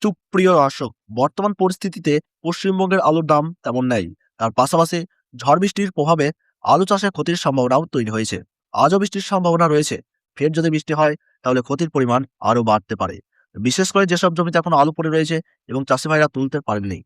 সুপ্রিয় দর্শক, বর্তমান পরিস্থিতিতে পশ্চিমবঙ্গের আলুর দাম তেমন নেই। তার পাশাপাশি ঝড় বৃষ্টির প্রভাবে আলু চাষে ক্ষতির সম্ভাবনাও তৈরি হয়েছে। আজও বৃষ্টির সম্ভাবনা রয়েছে। ফের যদি বৃষ্টি হয় তাহলে ক্ষতির পরিমাণ আরও বাড়তে পারে। বিশেষ করে যেসব জমিতে এখনো আলু পড়ে রয়েছে এবং চাষি ভাইরা তুলতে পারেননি।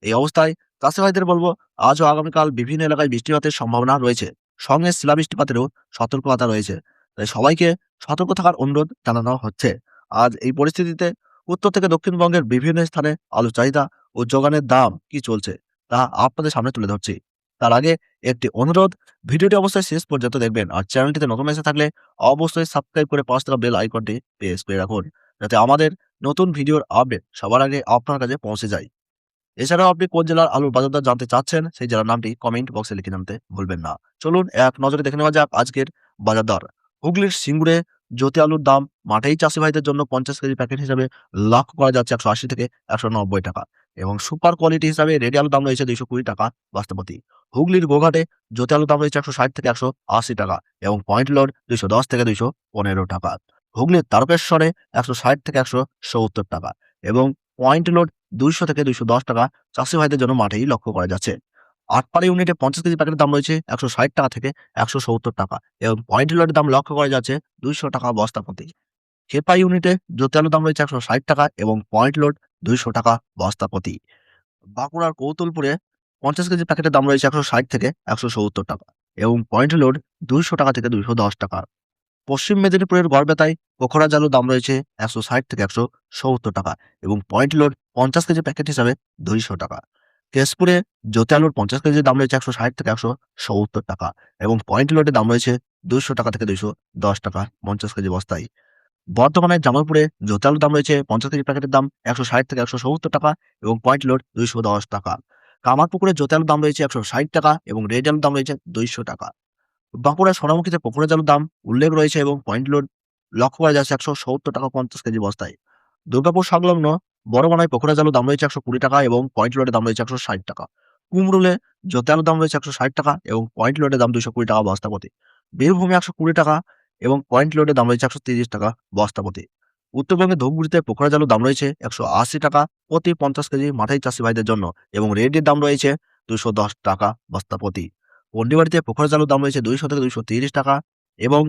এই অবস্থায় চাষি ভাইদের বলবো, আজ ও আগামীকাল বিভিন্ন এলাকায় বৃষ্টিপাতের সম্ভাবনা রয়েছে। সঙ্গে শিলাবৃষ্টিপাতেরও সতর্কতা রয়েছে। তাই সবাইকে সতর্ক থাকার অনুরোধ জানানো হচ্ছে। আজ এই পরিস্থিতিতে উত্তর থেকে দক্ষিণবঙ্গের বিভিন্ন স্থানে আলুর চাহিদা ও যোগানের দাম কি চলছে তা আপনাদের সামনে তুলে ধরছি। তার আগে একটি অনুরোধ, ভিডিওটি অবশ্যই শেষ পর্যন্ত দেখবেন আর চ্যানেলটিতে নতুন এসে থাকলে অবশ্যই সাবস্ক্রাইব করে পাশে থাকা বেল আইকনটি প্রেস করে রাখুন, যাতে আমাদের নতুন ভিডিওর আপডেট সবার আগে আপনার কাছে পৌঁছে যায়। এছাড়াও আপনি কোন জেলার আলুর বাজার দর জানতে চাচ্ছেন সেই জেলার নামটি কমেন্ট বক্সে লিখে জানতে ভুলবেন না। চলুন এক নজরে দেখে নেওয়া যাক আজকের বাজার দর। হুগলির সিঙ্গুরে জ্যোতি আলুর দাম মাঠেই চাষি ভাইদের জন্য 50 কেজি প্যাকেট হিসাবে লক্ষ্য করা যাচ্ছে 180 থেকে 190 টাকা এবং সুপার কোয়ালিটি হিসাবে রেডি আলুর দাম রয়েছে 220 টাকা বস্তাপতি। হুগলির গোঘাটে জ্যোতি আলুর দাম রয়েছে 160 থেকে 180 টাকা এবং পয়েন্ট লোড 210 থেকে 215 টাকা। হুগলির তারকেশ্বরে 160 থেকে 170 টাকা এবং পয়েন্ট লোড 200 থেকে 210 টাকা চাষি ভাইদের জন্য মাঠেই লক্ষ্য করা যাচ্ছে। আটপাড়া ইউনিটে 50 কেজি প্যাকেটের দাম রয়েছে 160 টাকা থেকে 170 টাকা এবং পয়েন্ট লোডের দাম লক্ষ্য করা যাচ্ছে 200 টাকা বস্তা প্রতি। খেপা ইউনিটে জ্যোতি আলুর দাম রয়েছে 160 টাকা এবং পয়েন্ট লোড 200 টাকা বস্তা প্রতি। বাঁকুড়ার কৌতুলপুরে 50 কেজি প্যাকেটের দাম রয়েছে 160 থেকে 170 টাকা এবং পয়েন্ট লোড 200 টাকা থেকে 210 টাকা। পশ্চিম মেদিনীপুরের গড়বেতায় পোখরাজ আলুর দাম রয়েছে 160 থেকে 170 টাকা এবং পয়েন্ট লোড 50 কেজি প্যাকেট হিসাবে 200 টাকা। কেশপুরে জ্যোতি আলুর 50 কেজির দাম রয়েছে 160 থেকে 170 টাকা এবং পয়েন্ট লোডের দাম রয়েছে 200 টাকা থেকে 210 টাকা 50 কেজি বস্তায়। বর্ধমানের জামালপুরে জ্যোতি আলুর দাম রয়েছে 50 কেজি প্যাকেটের দাম 160 থেকে 170 টাকা এবং পয়েন্ট লোড 210 টাকা। কামারপুকুরে জ্যোতি আলুর দাম রয়েছে 160 টাকা এবং রেড আলুর দাম রয়েছে 200 টাকা। বাঁকুড়া সোনামুখীতে পোখরাজ আলুর দাম উল্লেখ রয়েছে এবং পয়েন্ট লোড লক্ষ্য করা যাচ্ছে 170 টাকা 50 কেজি বস্তায়। দুর্গাপুর সংলগ্ন বড়বানায় পোখরাজ আলুর দাম রয়েছে 120 টাকা এবং পয়েন্ট লোডের দাম রয়েছে 160 টাকা। কুমরুলে জ্যোতি আলুর দাম রয়েছে 160 টাকা এবং পয়েন্ট লোডের দাম 220 টাকা বস্তা প্রতি। বীরভূমে 120 টাকা এবং পয়েন্ট লোডের দাম রয়েছে 130 টাকা বস্তা প্রতি। উত্তরবঙ্গের ধূপগুড়িতে পোখরাজ আলুর দাম রয়েছে 180 টাকা প্রতি 50 কেজি মাঠাই চাষি ভাইদের জন্য এবং রেডের দাম রয়েছে 210 টাকা বস্তা প্রতি। পন্ডিবাড়িতে পোখরাজ আলুর দাম রয়েছে 200 থেকে 230 টাকা এবং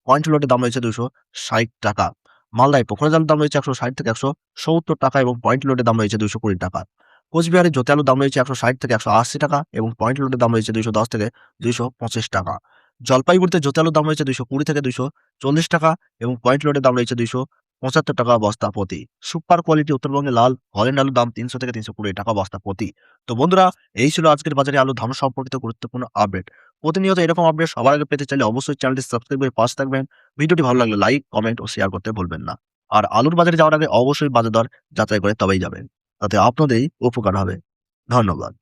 পয়েন্ট লোডের দাম রয়েছে 260 টাকা। মালদায় পোখরাজ আলুর দাম রয়েছে 160 থেকে 170 টাকা এবং পয়েন্ট লোডের দাম রয়েছে 220 টাকা। কোচবিহারে জ্যোতি আলুর দাম রয়েছে 160 থেকে 180 টাকা এবং পয়েন্ট লোডের দাম রয়েছে 210 থেকে 225 টাকা। জলপাইগুড়িতে জ্যোতি আলুর দাম রয়েছে 220 থেকে 240 টাকা এবং পয়েন্ট লোডের দাম রয়েছে 275 টাকা বস্তা প্রতি। সুপার কোয়ালিটি উত্তরবঙ্গে লাল হল্যান্ড আলুর দাম 300 থেকে 320 টাকা বস্তা প্রতি। তো বন্ধুরা, এই ছিল আজকের বাজারে আলুর দাম সম্পর্কিত গুরুত্বপূর্ণ আপডেট। প্রতিনিয়ত এরকম আপডেট সবার আগে পেতে চাইলে অবশ্যই চ্যানেলটি সাবস্ক্রাইব করে পাশে থাকবেন। ভিডিওটি ভালো লাগলে লাইক, কমেন্ট ও শেয়ার করতে ভুলবেন না। আর আলুর বাজারে যাওয়ার আগে অবশ্যই বাজার দর যাচাই করে তবেই যাবেন। তাতে আপনাদেরই উপকার হবে। ধন্যবাদ।